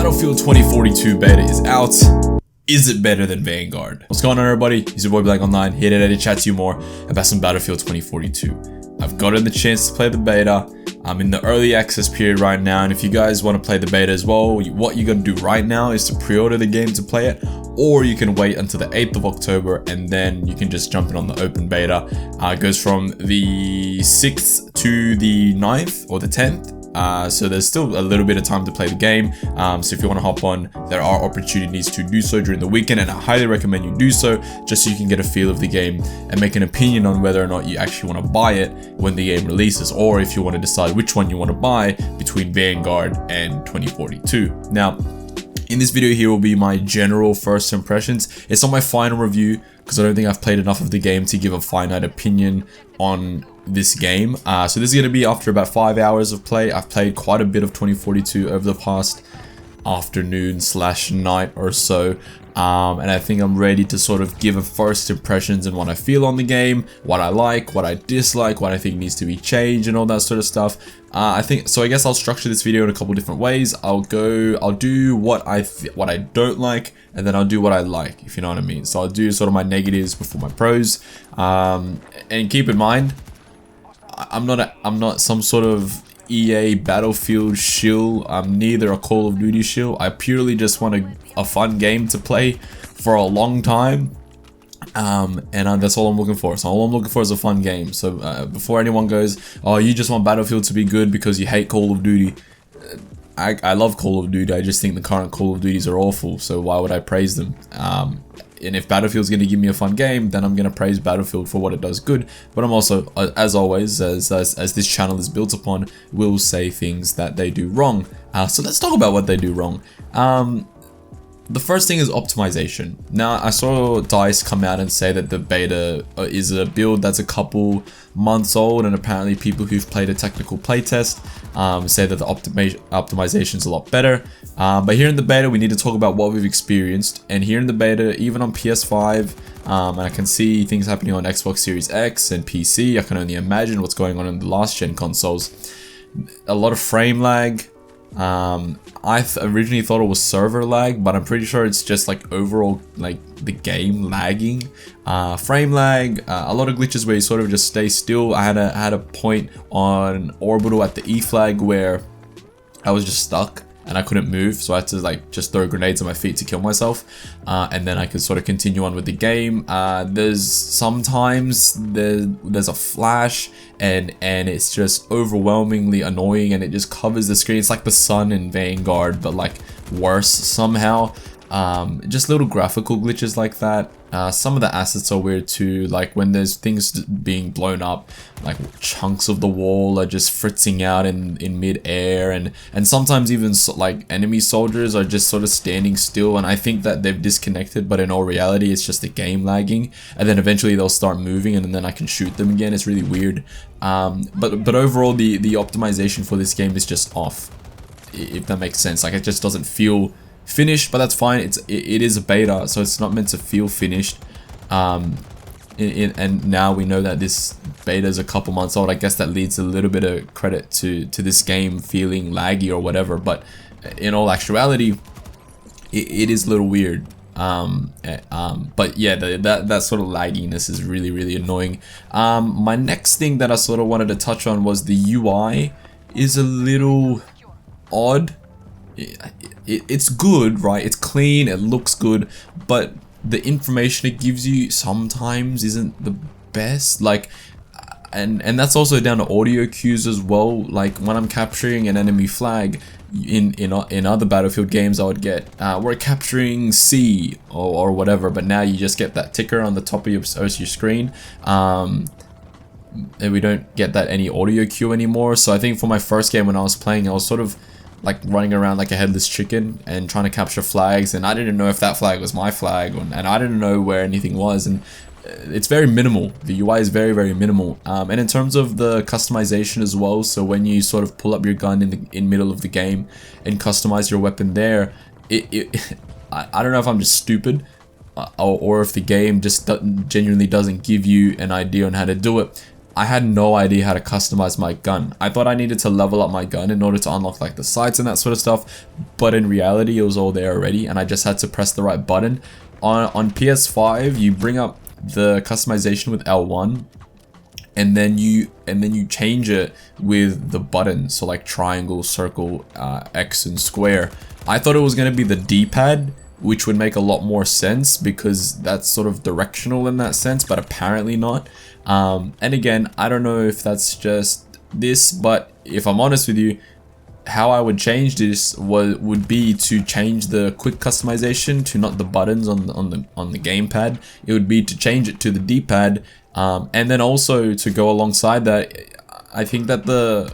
Battlefield 2042 beta is out. Is it better than Vanguard? What's going on, everybody? It's your boy Black Online, here today to chat to you more about some Battlefield 2042. I've gotten the chance to play the beta. I'm in the early access period right now, and if you guys want to play the beta as well, what you gotta do right now is to pre-order the game to play it, or you can wait until the 8th of October and then you can just jump in on the open beta. It goes from the 6th to the 9th or the 10th. So there's still a little bit of time to play the game. So if you want to hop on, there are opportunities to do so during the weekend, and I highly recommend you do so, just so you can get a feel of the game and make an opinion on whether or not you actually want to buy it when the game releases, or if you want to decide which one you want to buy between Vanguard and 2042. Now, in this video here will be my general first impressions. It's not my final review because I don't think I've played enough of the game to give a finite opinion on this game. So this is going to be after about 5 hours of play. I've played quite a bit of 2042 over the past afternoon / night or so. And I think I'm ready to sort of give a first impressions and what I feel on the game, what I like, what I dislike, what I think needs to be changed, and all that sort of stuff. I guess I'll structure this video in a couple different ways. I'll do what I don't like, and then I'll do what I like, if you know what I mean. So I'll do sort of my negatives before my pros. And keep in mind, I'm not some sort of EA Battlefield shill. I'm neither a Call of Duty shill. I purely just want a fun game to play for a long time, that's all I'm looking for. So all I'm looking for is a fun game. So before anyone goes, oh, you just want Battlefield to be good because you hate Call of Duty, I love Call of Duty. I just think the current Call of Duties are awful, so why would I praise them? And if Battlefield's going to give me a fun game, then I'm going to praise Battlefield for what it does good. But I'm also, as always, as this channel is built upon, will say things that they do wrong. So let's talk about what they do wrong. The first thing is optimization. Now, I saw DICE come out and say that the beta is a build that's a couple months old, and apparently people who've played a technical playtest say that the optimization is a lot better. But here in the beta, we need to talk about what we've experienced. And here in the beta, even on PS5, and I can see things happening on Xbox Series X and PC, I can only imagine what's going on in the last gen consoles. A lot of frame lag. I originally thought it was server lag, but I'm pretty sure it's just like overall like the game lagging. Frame lag, a lot of glitches where you sort of just stay still. I had a point on Orbital at the E flag where I was just stuck and I couldn't move, so I had to like just throw grenades at my feet to kill myself, and then I could sort of continue on with the game. There's sometimes there's a flash and it's just overwhelmingly annoying, and it just covers the screen. It's like the sun in Vanguard, but like worse somehow. Just little graphical glitches like that. Some of the assets are weird too, like when there's things being blown up, like chunks of the wall are just fritzing out in mid-air, and sometimes even like enemy soldiers are just sort of standing still, and I think that they've disconnected, but in all reality it's just the game lagging, and then eventually they'll start moving and then I can shoot them again. It's really weird. But overall the optimization for this game is just off, if that makes sense. Like, it just doesn't feel finished, but that's fine. It is a beta, so it's not meant to feel finished. And now we know that this beta is a couple months old. I guess that leads a little bit of credit to this game feeling laggy or whatever, but in all actuality it is a little weird. But yeah, that sort of lagginess is really annoying. My next thing that I sort of wanted to touch on was the UI is a little odd. It's good, right? It's clean, it looks good, but the information it gives you sometimes isn't the best. Like, and that's also down to audio cues as well. Like when I'm capturing an enemy flag in other Battlefield games, I would get we're capturing C or whatever, but now you just get that ticker on the top of your screen. And we don't get that any audio cue anymore. So I think for my first game when I was playing, I was sort of like running around like a headless chicken and trying to capture flags, and I didn't know if that flag was my flag, and I didn't know where anything was, and it's very minimal. The UI is very minimal. And in terms of the customization as well, so when you sort of pull up your gun in middle of the game and customize your weapon there, I don't know if I'm just stupid, or if the game just genuinely doesn't give you an idea on how to do it. I had no idea how to customize my gun. I thought I needed to level up my gun in order to unlock like the sights and that sort of stuff, but in reality it was all there already, and I just had to press the right button. On PS5, you bring up the customization with L1, and then you change it with the buttons, so like triangle, circle, X, and square. I thought it was gonna be the D-pad, which would make a lot more sense because that's sort of directional in that sense, but apparently not. And again, I don't know if that's just this, but if I'm honest with you, how I would change this would be to change the quick customization to not the buttons on the gamepad. It would be to change it to the D-pad, and then also to go alongside that, I think that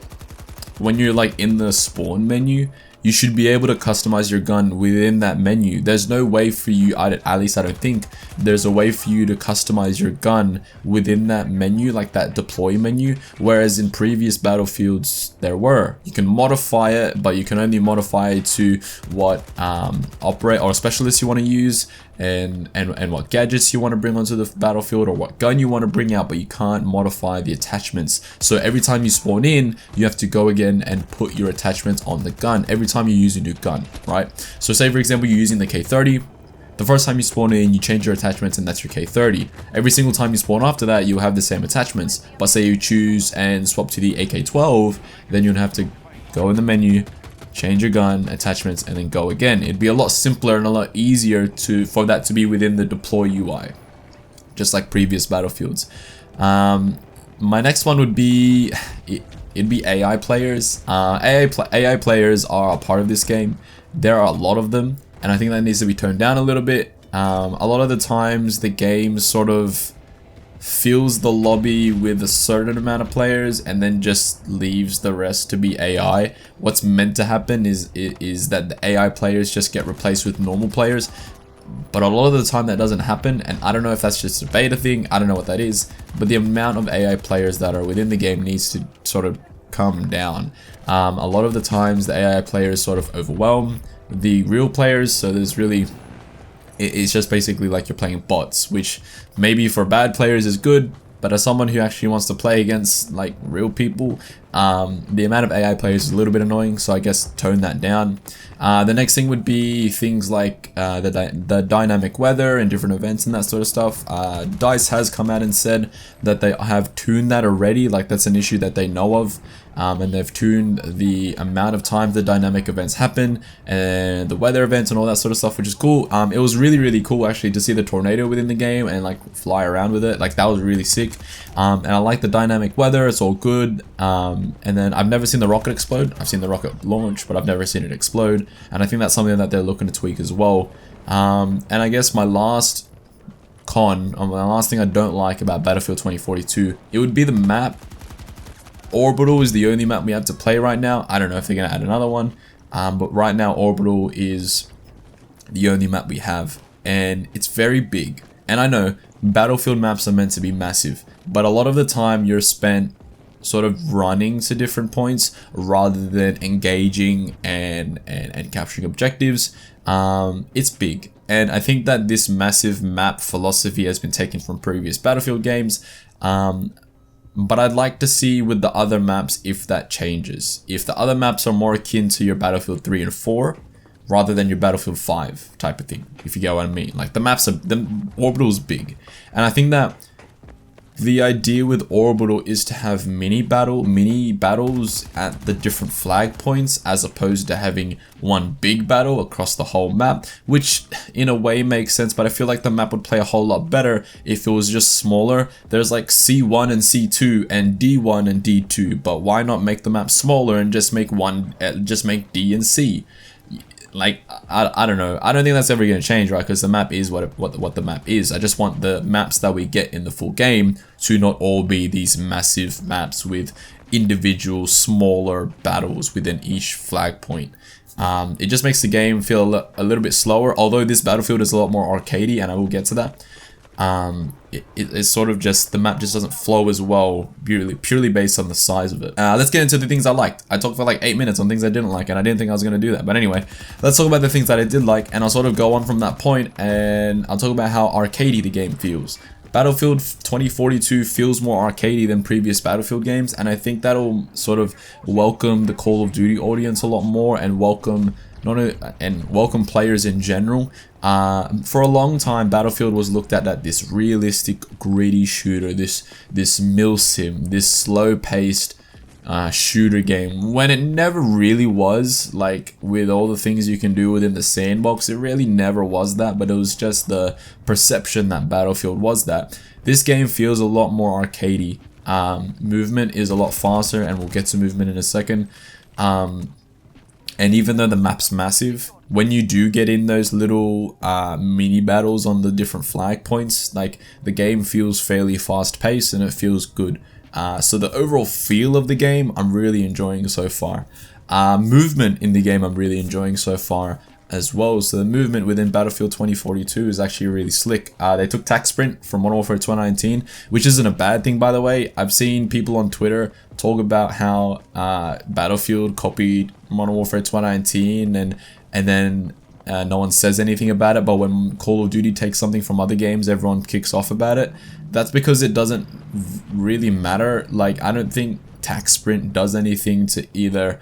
when you're like in the spawn menu, you should be able to customize your gun within that menu. There's no way for you, at least I don't think, there's a way for you to customize your gun within that menu, like that deploy menu, whereas in previous Battlefields there were. You can modify it, but you can only modify it to what operator or specialist you want to use, and what gadgets you want to bring onto the battlefield, or what gun you want to bring out, but you can't modify the attachments. So every time you spawn in, you have to go again and put your attachments on the gun every time you use a new gun, right? So say for example you're using the K30, the first time you spawn in, you change your attachments and that's your K30. Every single time you spawn after that, you'll have the same attachments. But say you choose and swap to the AK-12, then you'll have to go in the menu, change your gun, attachments, and then go again. It'd be a lot simpler and a lot easier for that to be within the deploy UI, just like previous Battlefields. My next one would be, it'd be AI players. AI players are a part of this game. There are a lot of them, and I think that needs to be toned down a little bit. A lot of the times the game sort of fills the lobby with a certain amount of players and then just leaves the rest to be AI. What's meant to happen is that the AI players just get replaced with normal players, but a lot of the time that doesn't happen, and I don't know if that's just a beta thing, I don't know what that is, but the amount of AI players that are within the game needs to sort of come down. A lot of the times the AI players sort of overwhelm the real players, so there's really, it's just basically like you're playing bots, which maybe for bad players is good, but as someone who actually wants to play against like real people, the amount of AI players is a little bit annoying, so I guess tone that down. The next thing would be things like the dynamic weather and different events and that sort of stuff. DICE has come out and said that they have tuned that already, like that's an issue that they know of. And they've tuned the amount of times the dynamic events happen and the weather events and all that sort of stuff, which is cool. It was really cool actually to see the tornado within the game and like fly around with it. Like that was really sick. And I like the dynamic weather, it's all good. And then I've never seen the rocket explode. I've seen the rocket launch, but I've never seen it explode. And I think that's something that they're looking to tweak as well. And I guess my last thing I don't like about Battlefield 2042, it would be the map. Orbital is the only map we have to play right now. I don't know if they're going to add another one, but right now Orbital is the only map we have, and it's very big. And I know Battlefield maps are meant to be massive, but a lot of the time you're spent sort of running to different points rather than engaging and capturing objectives. It's big, and I think that this massive map philosophy has been taken from previous Battlefield games. But I'd like to see with the other maps if that changes. If the other maps are more akin to your Battlefield 3 and 4 rather than your Battlefield 5 type of thing, if you get what I mean. Like the Orbital's big. And I think that the idea with Orbital is to have mini battles at the different flag points as opposed to having one big battle across the whole map, which in a way makes sense, but I feel like the map would play a whole lot better if it was just smaller. There's like C1 and C2 and D1 and D2, but why not make the map smaller and just make D and C? Like, I don't know. I don't think that's ever going to change, right? Because the map is what the map is. I just want the maps that we get in the full game to not all be these massive maps with individual smaller battles within each flag point. It just makes the game feel a little bit slower, although this Battlefield is a lot more arcadey, and I will get to that. It's sort of just, the map just doesn't flow as well purely based on the size of it. Let's get into the things I liked. I talked for like 8 minutes on things I didn't like, and I didn't think I was going to do that. But anyway, let's talk about the things that I did like, and I'll sort of go on from that point, and I'll talk about how arcadey the game feels. Battlefield 2042 feels more arcadey than previous Battlefield games, and I think that'll sort of welcome the Call of Duty audience a lot more, and welcome welcome players in general. For a long time, Battlefield was looked at this realistic, gritty shooter, this milsim, this slow-paced shooter game, when it never really was. Like, with all the things you can do within the sandbox, it really never was that, but it was just the perception that Battlefield was that. This game feels a lot more arcadey. Movement is a lot faster, and we'll get to movement in a second. And even though the map's massive, when you do get in those little mini battles on the different flag points, like, the game feels fairly fast paced and it feels good. So the overall feel of the game, I'm really enjoying so far. Movement in the game, I'm really enjoying so far as well. So the movement within Battlefield 2042 is actually really slick. They took Tac Sprint from Modern Warfare 2019, which isn't a bad thing, by the way. I've seen people on Twitter talk about how Battlefield copied Modern Warfare 2019 and then no one says anything about it, but when Call of Duty takes something from other games, everyone kicks off about it. That's because it doesn't really matter. Like, I don't think Tac Sprint does anything to either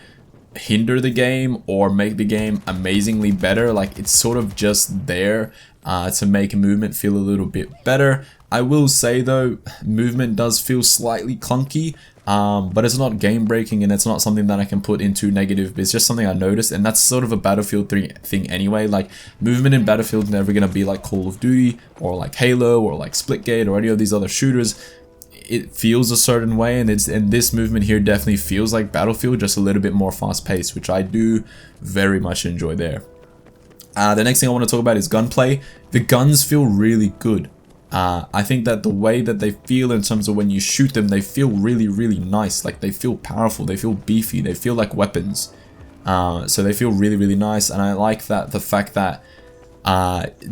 hinder the game or make the game amazingly better. Like, it's sort of just there to make movement feel a little bit better. I will say though, movement does feel slightly clunky, but it's not game breaking, and it's not something that I can put into negative. It's just something I noticed, and that's sort of a Battlefield 3 thing anyway. Like, movement in Battlefield is never gonna be like Call of Duty or like Halo or like Splitgate or any of these other shooters. It feels a certain way, and this movement here definitely feels like Battlefield, just a little bit more fast paced, which I do very much enjoy there. The next thing I want to talk about is gunplay. The guns feel really good. I think that the way that they feel in terms of when you shoot them, they feel really, really nice. Like, they feel powerful, they feel beefy, they feel like weapons. So they feel really, really nice, and I like that the fact that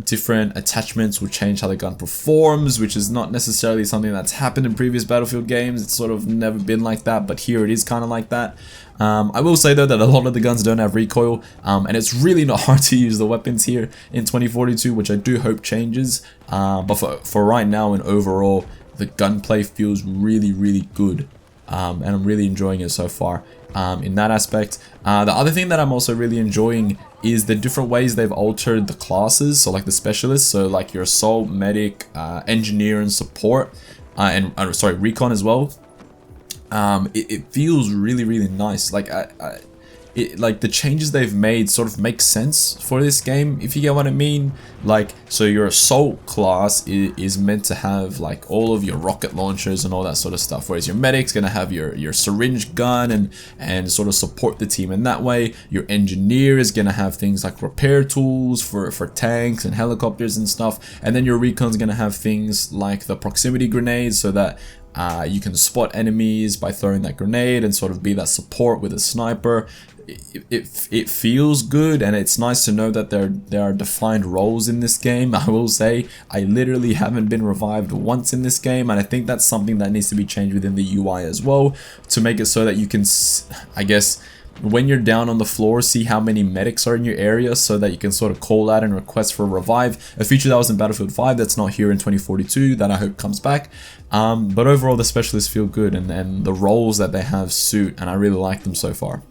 different attachments will change how the gun performs, which is not necessarily something that's happened in previous Battlefield games. It's sort of never been like that, but here it is kind of like that. I will say though that a lot of the guns don't have recoil, and it's really not hard to use the weapons here in 2042, which I do hope changes. But for right now and overall, the gunplay feels really, really good, and I'm really enjoying it so far. In that aspect. The other thing that I'm also really enjoying is the different ways they've altered the classes, so like the specialists, so like your assault, medic, engineer, and support, and sorry, recon as well. It feels really, really nice. Like like the changes they've made sort of make sense for this game, if you get what I mean. Like, so your assault class is meant to have like all of your rocket launchers and all that sort of stuff, whereas your medic's gonna have your syringe gun and sort of support the team in that way. Your engineer is gonna have things like repair tools for tanks and helicopters and stuff, and then your recon's gonna have things like the proximity grenades, so that you can spot enemies by throwing that grenade and sort of be that support with a sniper. It feels good, and it's nice to know that there are defined roles in this game. I will say, I literally haven't been revived once in this game, and I think that's something that needs to be changed within the UI as well, to make it so that you can, I guess, when you're down on the floor, see how many medics are in your area, so that you can sort of call out and request for a revive. A feature that was in Battlefield 5 that's not here in 2042, that I hope comes back. But overall, the specialists feel good, and the roles that they have suit, and I really like them so far.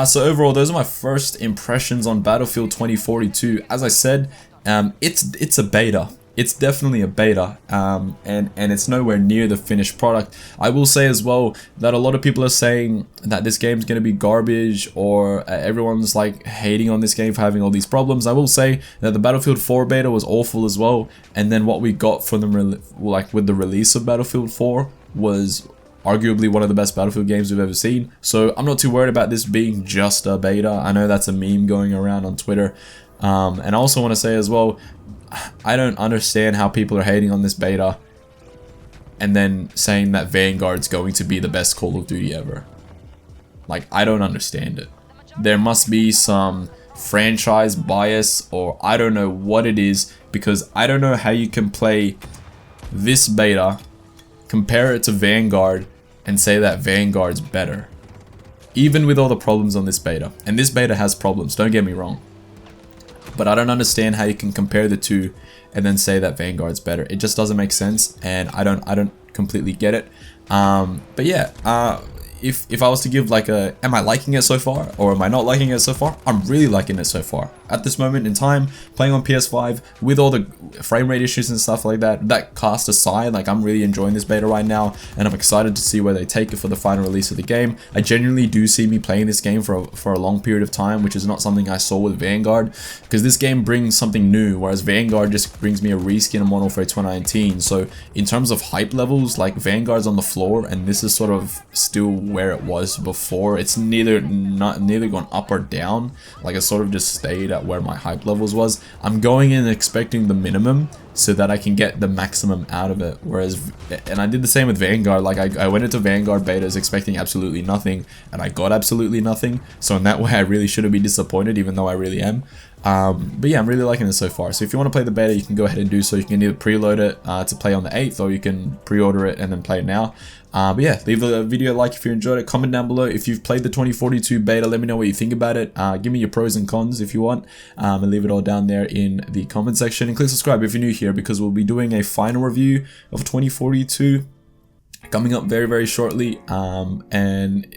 So overall, those are my first impressions on Battlefield 2042. As I said, it's a beta. It's definitely a beta, and it's nowhere near the finished product. I will say as well that a lot of people are saying that this game's going to be garbage, or everyone's like hating on this game for having all these problems. I will say that the Battlefield 4 beta was awful as well, and then what we got from them, like with the release of Battlefield 4, was arguably one of the best Battlefield games we've ever seen. So I'm not too worried about this being just a beta. I know that's a meme going around on Twitter. And I also want to say as well, I don't understand how people are hating on this beta and then saying that Vanguard's going to be the best Call of Duty ever. Like, I don't understand it. There must be some franchise bias, or I don't know what it is, because I don't know how you can play this beta, compare it to Vanguard, and say that Vanguard's better, even with all the problems on this beta. And this beta has problems, don't get me wrong. But I don't understand how you can compare the two and then say that Vanguard's better. It just doesn't make sense, and I don't completely get it. But yeah, if I was to give like a, am I liking it so far or am I not liking it so far? I'm really liking it so far. At this moment in time, playing on PS5 with all the frame rate issues and stuff like that cast aside, like I'm really enjoying this beta right now, and I'm excited to see where they take it for the final release of the game. I genuinely do see me playing this game for a long period of time, which is not something I saw with Vanguard, because this game brings something new, whereas Vanguard just brings me a reskin of Modern Warfare 2019. So in terms of hype levels, like Vanguard's on the floor, and this is sort of still where it was before. It's neither gone up or down. Like, it sort of just stayed at where my hype levels was. I'm going in expecting the minimum so that I can get the maximum out of it. Whereas, and I did the same with Vanguard. Like, I went into Vanguard betas expecting absolutely nothing, and I got absolutely nothing. So in that way, I really shouldn't be disappointed, even though I really am. But yeah, I'm really liking it so far. So if you want to play the beta, you can go ahead and do so. You can either preload it to play on the 8th, or you can pre-order it and then play it now. But yeah, leave the video a like if you enjoyed it. Comment down below if you've played the 2042 beta. Let me know what you think about it. Give me your pros and cons if you want, and leave it all down there in the comment section. And click subscribe if you're new here, because we'll be doing a final review of 2042 coming up very, very shortly. And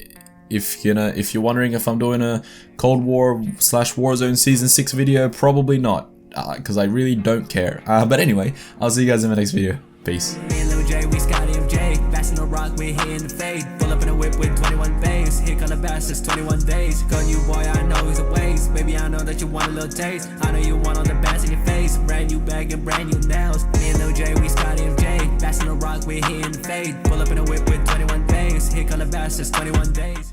if you're wondering if I'm doing a Cold War / Warzone Season 6 video, probably not, because I really don't care. But anyway, I'll see you guys in the next video. Peace. Rock, we're here in the fade. Pull up in a whip with 21 bays. Here come the bastards, 21 days. Gun you, boy, I know he's a waste. Baby, I know that you want a little taste. I know you want all the bands in your face. Brand new bag and brand new nails. Me and Lil J, we Scotty MJ. Bassin' the rock, we're here in the fade. Pull up in a whip with 21 bays. Here come the bastards, 21 days.